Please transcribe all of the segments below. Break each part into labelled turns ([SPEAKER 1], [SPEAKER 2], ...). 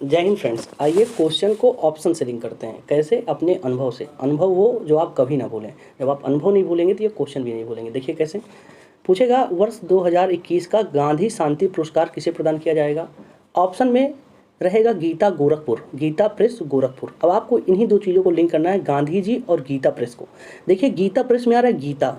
[SPEAKER 1] जय हिंद फ्रेंड्स। आइए क्वेश्चन को ऑप्शन से लिंक करते हैं। कैसे? अपने अनुभव से। अनुभव वो जो आप कभी ना भूलें। जब आप अनुभव नहीं भूलेंगे तो ये क्वेश्चन भी नहीं भूलेंगे। देखिए कैसे पूछेगा, वर्ष 2021 का गांधी शांति पुरस्कार किसे प्रदान किया जाएगा? ऑप्शन में रहेगा गीता गोरखपुर, गीता प्रेस गोरखपुर। अब आपको इन्हीं दो चीज़ों को लिंक करना है, गांधी जी और गीता प्रेस को। देखिए गीता प्रेस में आ रहा है गीता।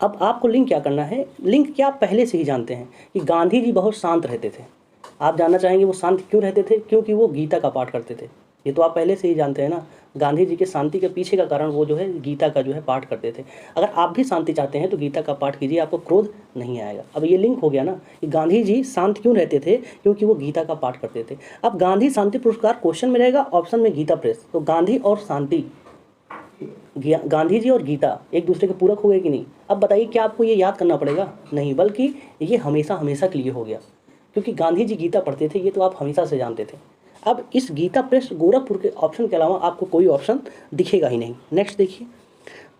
[SPEAKER 1] अब आपको लिंक क्या करना है? लिंक क्या आप पहले से ही जानते हैं कि गांधी जी बहुत शांत रहते थे। आप जानना चाहेंगे वो शांत क्यों रहते थे? क्योंकि वो गीता का पाठ करते थे। ये तो आप पहले से ही जानते हैं ना। गांधी जी के शांति के पीछे का कारण वो जो है गीता का जो है पाठ करते थे। अगर आप भी शांति चाहते हैं तो गीता का पाठ कीजिए, आपको क्रोध नहीं आएगा। अब ये लिंक हो गया ना कि गांधी जी शांत क्यों रहते थे? क्योंकि वो गीता का पाठ करते थे। अब गांधी शांति पुरस्कार क्वेश्चन में रहेगा, ऑप्शन में गीता प्रेस। तो गांधी और शांति, गांधी जी और गीता एक दूसरे के पूरक हो गए कि नहीं? अब बताइए क्या आपको ये याद करना पड़ेगा? नहीं, बल्कि ये हमेशा हमेशा के लिए हो गया, क्योंकि गांधी जी गीता पढ़ते थे। ये तो आप हमेशा से जानते थे। अब इस गीता प्रेस गोरखपुर के ऑप्शन के अलावा आपको कोई ऑप्शन दिखेगा ही नहीं। नेक्स्ट देखिए,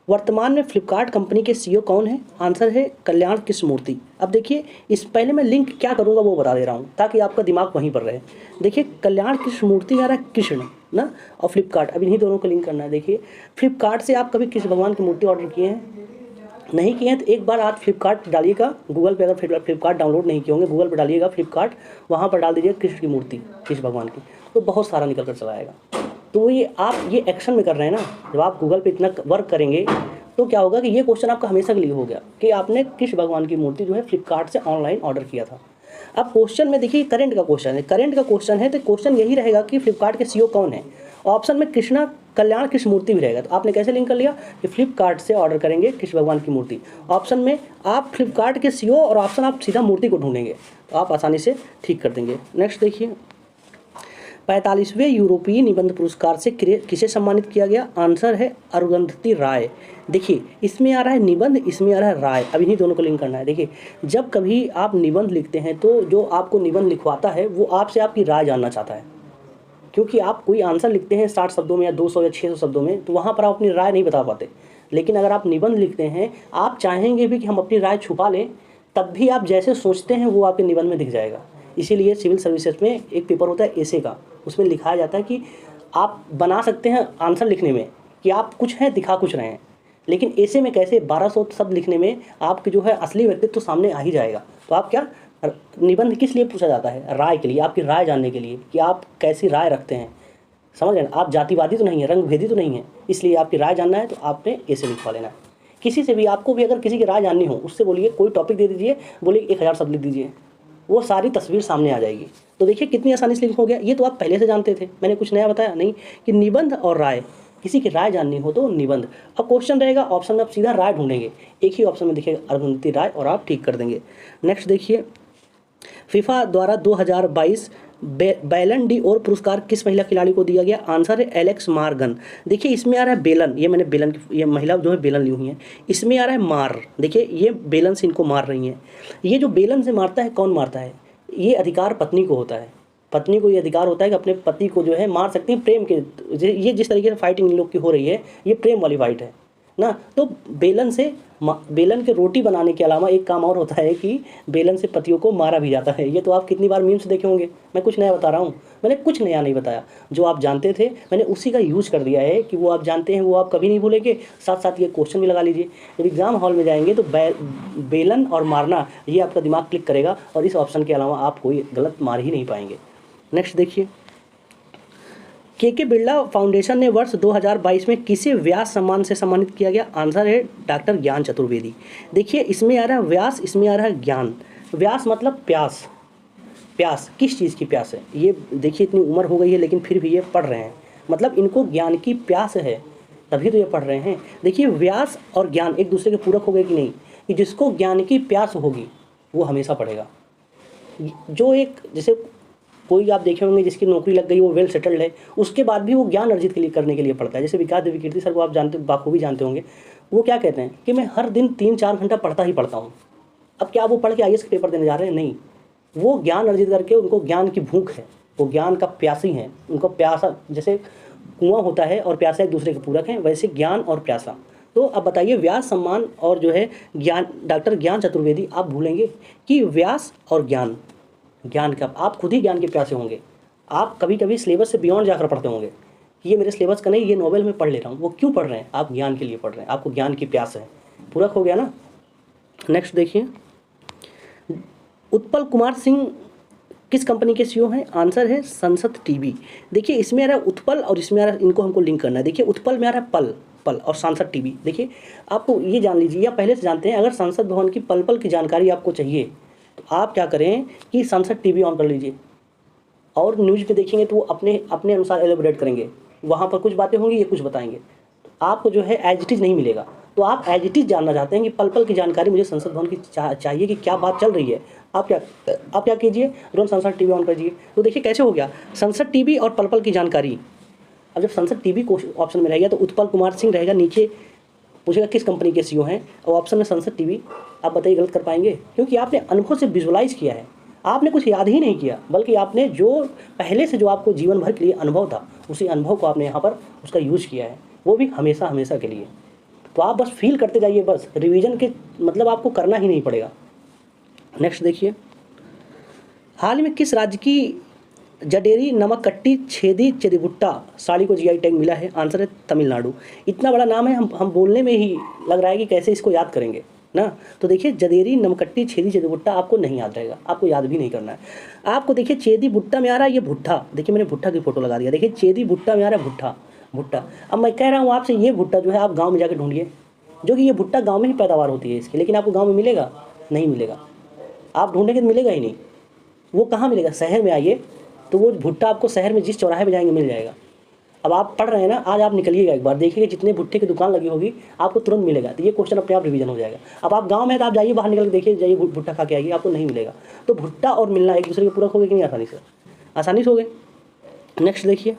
[SPEAKER 1] वर्तमान में फ्लिपकार्ट कंपनी के सीईओ कौन है? आंसर है कल्याण कृष्णमूर्ति। अब देखिए इस पहले मैं लिंक क्या करूँगा वो बता दे रहा हूँ ताकि आपका दिमाग वहीं पर रहे। देखिए कल्याण कृष्णमूर्ति आ रहा है कृष्ण ना, और फ्लिपकार्ट, अब इन्हीं दोनों को लिंक करना है। देखिए फ्लिपकार्ट से आप कभी कृष्ण भगवान की मूर्ति ऑर्डर किए हैं? नहीं किए हैं तो एक बार आप फ्लिपकार्ट डालिएगा गूगल पे। अगर फ्लिपकार्ट डाउनलोड नहीं किए होंगे, गूगल पे डालिएगा फ्लिपकार्ट, वहाँ पर डाल दीजिएगा कृष्ण की मूर्ति, कृष्ण भगवान की, तो बहुत सारा निकल कर चला आएगा। तो ये आप ये एक्शन में कर रहे हैं ना। जब आप गूगल पे इतना वर्क करेंगे तो क्या होगा कि ये क्वेश्चन आपका हमेशा के लिए हो गया कि आपने कृष्ण भगवान की मूर्ति जो है फ्लिपकार्ट से ऑनलाइन ऑर्डर किया था। अब क्वेश्चन में देखिए करंट का क्वेश्चन है, करंट का क्वेश्चन है तो क्वेश्चन यही रहेगा कि फ्लिपकार्ट के सीईओ कौन है। ऑप्शन में कृष्णा कल्याण कृष्ण मूर्ति भी रहेगा। तो आपने कैसे लिंक कर लिया कि फ्लिपकार्ट से ऑर्डर करेंगे कृष्ण भगवान की मूर्ति। ऑप्शन में आप फ्लिपकार्ट के सीईओ और ऑप्शन आप सीधा मूर्ति को ढूंढेंगे तो आप आसानी से ठीक कर देंगे। नेक्स्ट देखिए, 45वें यूरोपीय निबंध पुरस्कार से किसे सम्मानित किया गया? आंसर है अरुंधति राय। देखिए इसमें आ रहा है निबंध, इसमें आ रहा है राय। अब इन्हीं दोनों को लिंक करना है। देखिए जब कभी आप निबंध लिखते हैं तो जो आपको निबंध लिखवाता है वो आपसे आपकी राय जानना चाहता है, क्योंकि आप कोई आंसर लिखते हैं 60 शब्दों में या 200 या 600 शब्दों में, तो वहाँ पर आप अपनी राय नहीं बता पाते। लेकिन अगर आप निबंध लिखते हैं, आप चाहेंगे भी कि हम अपनी राय छुपा लें, तब भी आप जैसे सोचते हैं वो आपके निबंध में दिख जाएगा। इसीलिए सिविल सर्विसेज में एक पेपर होता है एसे का, उसमें लिखाया जाता है कि आप बना सकते हैं आंसर लिखने में कि आप कुछ हैं दिखा कुछ रहे हैं, लेकिन एसे में कैसे 1200 शब्द लिखने में आपके जो है असली व्यक्तित्व तो सामने आ ही जाएगा। तो आप क्या, निबंध किस लिए पूछा जाता है? राय के लिए, आपकी राय जानने के लिए कि आप कैसी राय रखते हैं। समझ गए? आप जातिवादी तो नहीं है, रंगभेदी तो नहीं है, इसलिए आपकी राय जानना है तो आपने ऐसे लिखवा लेना है। किसी से भी, आपको भी अगर किसी की राय जाननी हो उससे बोलिए कोई टॉपिक दे दीजिए, बोलिए 1000 शब्द लिख दीजिए, वो सारी तस्वीर सामने आ जाएगी। तो देखिए कितनी आसानी से लिंक हो गया। ये तो आप पहले से जानते थे, मैंने कुछ नया बताया नहीं कि निबंध और राय, किसी की राय जाननी हो तो निबंध। अब क्वेश्चन रहेगा ऑप्शन में आप सीधा राय ढूंढेंगे, एक ही ऑप्शन में दिखेगा अरुंधति राय और आप ठीक कर देंगे। नेक्स्ट देखिए, फीफा द्वारा 2022 बैलन डी और पुरस्कार किस महिला खिलाड़ी को दिया गया? आंसर है एलेक्स मार्गन। देखिए इसमें आ रहा है बेलन, ये मैंने बेलन, ये महिला जो है बेलन ली हुई है। इसमें आ रहा है मार, देखिए ये बेलन से इनको मार रही हैं। ये जो बेलन से मारता है, कौन मारता है? ये अधिकार पत्नी को होता है। पत्नी को ये अधिकार होता है कि अपने पति को जो है मार सकती है प्रेम के। ये जिस तरीके से फाइटिंग इन लोग की हो रही है, ये प्रेम वाली फाइट है ना। तो बेलन से, बेलन के रोटी बनाने के अलावा एक काम और होता है कि बेलन से पतियों को मारा भी जाता है। ये तो आप कितनी बार मीम्स देखे होंगे। मैं कुछ नया बता रहा हूँ, मैंने कुछ नया नहीं बताया। जो आप जानते थे मैंने उसी का यूज कर दिया है कि वो आप जानते हैं वो आप कभी नहीं भूलेंगे। साथ साथ ये क्वेश्चन भी लगा लीजिए। जब एग्जाम हॉल में जाएंगे तो बेलन और मारना, ये आपका दिमाग क्लिक करेगा और इस ऑप्शन के अलावा आप कोई गलत मार ही नहीं पाएंगे। नेक्स्ट देखिए, के बिरला फाउंडेशन ने वर्ष 2022 में किसे व्यास सम्मान से सम्मानित किया गया? आंसर है डॉक्टर ज्ञान चतुर्वेदी। देखिए इसमें आ रहा है व्यास, इसमें आ रहा है ज्ञान। व्यास मतलब प्यास, प्यास किस चीज़ की प्यास है? ये देखिए इतनी उम्र हो गई है लेकिन फिर भी ये पढ़ रहे हैं, मतलब इनको ज्ञान की प्यास है, तभी तो ये पढ़ रहे हैं। देखिए व्यास और ज्ञान एक दूसरे के पूरक हो गए कि नहीं? कि जिसको ज्ञान की प्यास होगी वो हमेशा पढ़ेगा। जो एक, जैसे कोई आप देखे होंगे जिसकी नौकरी लग गई, वो वेल सेटल्ड है, उसके बाद भी वो ज्ञान अर्जित के लिए करने के लिए पढ़ता है। जैसे विकास देवी कीर्ति सर को आप जानते, बाखूबी जानते होंगे। वो क्या कहते हैं कि मैं हर दिन 3-4 घंटा पढ़ता ही पढ़ता हूँ। अब क्या वो पढ़ के आईएएस के पेपर देने जा रहे हैं? नहीं, वो ज्ञान अर्जित करके, उनको ज्ञान की भूख है, वो ज्ञान का प्यासी हैं। उनको प्यासा, जैसे कुआं होता है और प्यासा एक दूसरे के पूरक हैं, वैसे ज्ञान और प्यासा। तो अब बताइए व्यास सम्मान और जो है ज्ञान, डॉक्टर ज्ञान चतुर्वेदी, आप भूलेंगे कि व्यास और ज्ञान, ज्ञान का आप खुद ही ज्ञान के प्यासे होंगे। आप कभी कभी सिलेबस से बियॉन्ड जाकर पढ़ते होंगे कि ये मेरे सिलेबस का नहीं, ये नॉवेल में पढ़ ले रहा हूँ। वो क्यों पढ़ रहे हैं? आप ज्ञान के लिए पढ़ रहे हैं, आपको ज्ञान की प्यास है। पूरक हो गया ना। नेक्स्ट देखिए, उत्पल कुमार सिंह किस कंपनी के सीईओ हैं? आंसर है संसद टीवी। देखिए इसमें आ रहा है उत्पल और इसमें आ रहा है, इनको हमको लिंक करना है। देखिए उत्पल में आ रहा है पल पल और सांसद टीवी। देखिए आपको ये जान लीजिए, या पहले से जानते हैं, अगर संसद भवन की पल पल की जानकारी आपको चाहिए तो आप क्या करें कि संसद टीवी ऑन कर लीजिए और न्यूज़ पे देखेंगे तो वो अपने अपने अनुसार एलेबोरेट करेंगे। वहाँ पर कुछ बातें होंगी, ये कुछ बताएंगे, तो आपको जो है एज इट इज़ नहीं मिलेगा। तो आप एज इट इज़ जानना चाहते हैं कि पल पल की जानकारी मुझे संसद भवन की चाहिए कि क्या बात चल रही है, आप क्या कीजिए, तुरंत संसद टीवी ऑन करिए। तो देखिए कैसे हो गया, संसद टीवी और पल पल की जानकारी। अब जब संसद टीवी को ऑप्शन में रहेगा तो उत्पल कुमार सिंह रहेगा, नीचे पूछेगा किस कंपनी के सीईओ हैं, और ऑप्शन में संसद टीवी। आप बताइए गलत कर पाएंगे? क्योंकि आपने अनुभव से विजुअलाइज किया है, आपने कुछ याद ही नहीं किया, बल्कि आपने जो पहले से जो आपको जीवन भर के लिए अनुभव था, उसी अनुभव को आपने यहाँ पर उसका यूज किया है, वो भी हमेशा हमेशा के लिए। तो आप बस फील करते जाइए, बस रिवीजन के मतलब आपको करना ही नहीं पड़ेगा। नेक्स्ट देखिए, हाल में किस राज्य की जडेरी नमकट्टी छेदी चेदीबुट्टा साड़ी को जीआई टैग मिला है? आंसर है तमिलनाडु। इतना बड़ा नाम है, हम बोलने में ही लग रहा है कि कैसे इसको याद करेंगे ना। तो देखिए जदेरी नमकट्टी छेदी चेदीबुट्टा आपको नहीं याद रहेगा, आपको याद भी नहीं करना है। आपको देखिए चेदी बुट्टा में आ रहा है ये भुट्टा, देखिए मैंने भुट्टा की फोटो लगा दिया। देखिए चेदी बुट्टा में आ रहा है भुट्टा भुट्टा। अब मैं कह रहा हूँ आपसे, ये भुट्टा जो है आप गाँव में जाकर ढूंढिए, जो कि ये भुट्टा गाँव में ही पैदावार होती है इसकी, लेकिन आपको गाँव में मिलेगा नहीं मिलेगा, आप ढूंढेंगे तो मिलेगा ही नहीं। वो कहाँ मिलेगा? शहर में आइए तो वो भुट्टा आपको शहर में जिस चौराहे पे जाएंगे मिल जाएगा। अब आप पढ़ रहे हैं ना, आज आप निकलिएगा एक बार, देखिएगा जितने भुट्टे की दुकान लगी होगी आपको तुरंत मिलेगा। तो ये क्वेश्चन अपने आप रिवीजन हो जाएगा। अब आप गांव में हैं तो आप जाइए बाहर निकल के देखिए, जाइए भुट्टा खा के आइए, आपको नहीं मिलेगा। तो भुट्टा और मिलना एक दूसरे के पूरक हो गए कि नहीं? आसानी से, आसानी से हो गए। नेक्स्ट देखिए,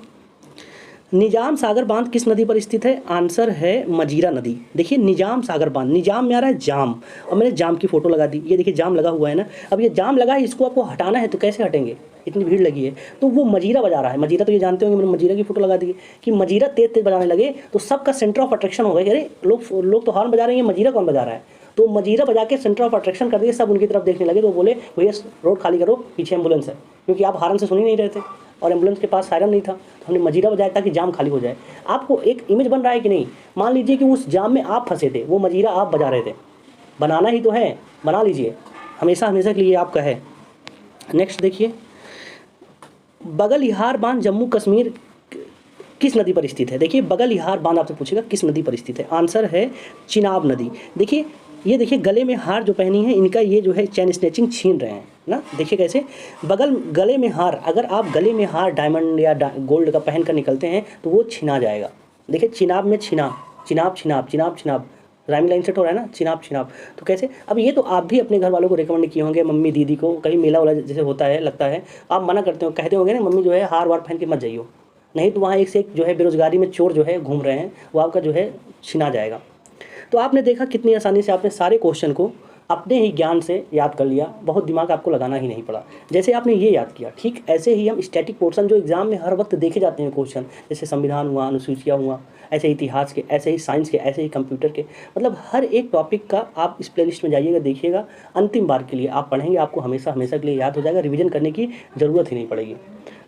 [SPEAKER 1] निजाम सागर बांध किस नदी पर स्थित है? आंसर है मजीरा नदी। देखिए निजाम सागर बांध, निजाम में आ रहा है जाम, और मैंने जाम की फोटो लगा दी। ये देखिए जाम लगा हुआ है ना। अब ये जाम लगा है, इसको आपको हटाना है तो कैसे हटेंगे? इतनी भीड़ लगी है। तो वो मजीरा बजा रहा है, मजीरा तो ये जानते होंगे, मैंने मजीरा की फोटो लगा दी कि मजीरा तेज तेज बजाने लगे तो सबका सेंटर ऑफ अट्रैक्शन हो गया। अरे लोग तो हॉर्न बजा रहे हैं, मजीरा कौन बजा रहा है? तो मजीरा बजा के सेंटर ऑफ अट्रैक्शन कर दिए, सब उनकी तरफ देखने लगे। तो बोले भैया रोड खाली करो, पीछे एम्बुलेंस है, क्योंकि आप हॉर्न से सुन ही नहीं रहे थे और एम्बुलेंस के पास सायरन नहीं था। तो हमने मजीरा बजाया ताकि जाम खाली हो जाए। आपको एक इमेज बन रहा है कि नहीं? मान लीजिए कि उस जाम में आप फंसे थे, वो मजीरा आप बजा रहे थे, बनाना ही तो है, बना लीजिए, हमेशा हमेशा के लिए आपका है। नेक्स्ट देखिए, बगलिहार बांध जम्मू कश्मीर किस नदी पर स्थित है? देखिए बगलिहार बांध आपसे पूछेगा किस नदी पर स्थित है? आंसर है चिनाब नदी। देखिए ये देखिए गले में हार जो पहनी है इनका, ये जो है चैन स्नैचिंग छीन रहे हैं ना। देखिए कैसे गले में हार, अगर आप गले में हार डायमंड या गोल्ड का पहन कर निकलते हैं तो वो छिना जाएगा। देखिए चिनाब में छिना, चिनाब छिनाब चिनाब छिनाब, राइमिंग लाइन सेट हो रहा है ना, चिनाब छिनाब। तो कैसे? अब ये तो आप भी अपने घर वालों को रिकमेंड किए होंगे, मम्मी दीदी को, कहीं मेला वाला जैसे होता है लगता है, आप मना करते हो, कहते होंगे ना मम्मी जो है हार वार पहन के मत जाइयो, नहीं तो वहाँ एक से एक जो है बेरोजगारी में चोर जो है घूम रहे हैं, वो आपका जो है छिना जाएगा। तो आपने देखा कितनी आसानी से आपने सारे क्वेश्चन को अपने ही ज्ञान से याद कर लिया, बहुत दिमाग आपको लगाना ही नहीं पड़ा। जैसे आपने ये याद किया, ठीक ऐसे ही हम स्टैटिक पोर्शन जो एग्जाम में हर वक्त देखे जाते हैं क्वेश्चन, जैसे संविधान हुआ, अनुसूचियाँ हुआ, ऐसे इतिहास के, ऐसे ही साइंस के, ऐसे ही कंप्यूटर के, मतलब हर एक टॉपिक का आप इस प्लेलिस्ट में जाइएगा, देखिएगा। अंतिम बार के लिए आप पढ़ेंगे, आपको हमेशा हमेशा के लिए याद हो जाएगा, रिविजन करने की ज़रूरत ही नहीं पड़ेगी।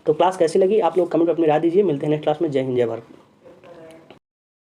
[SPEAKER 1] तो क्लास कैसी लगी आप लोग कमेंट में अपनी राय दीजिए। मिलते हैं नेक्स्ट क्लास में। जय हिंद जय भारत।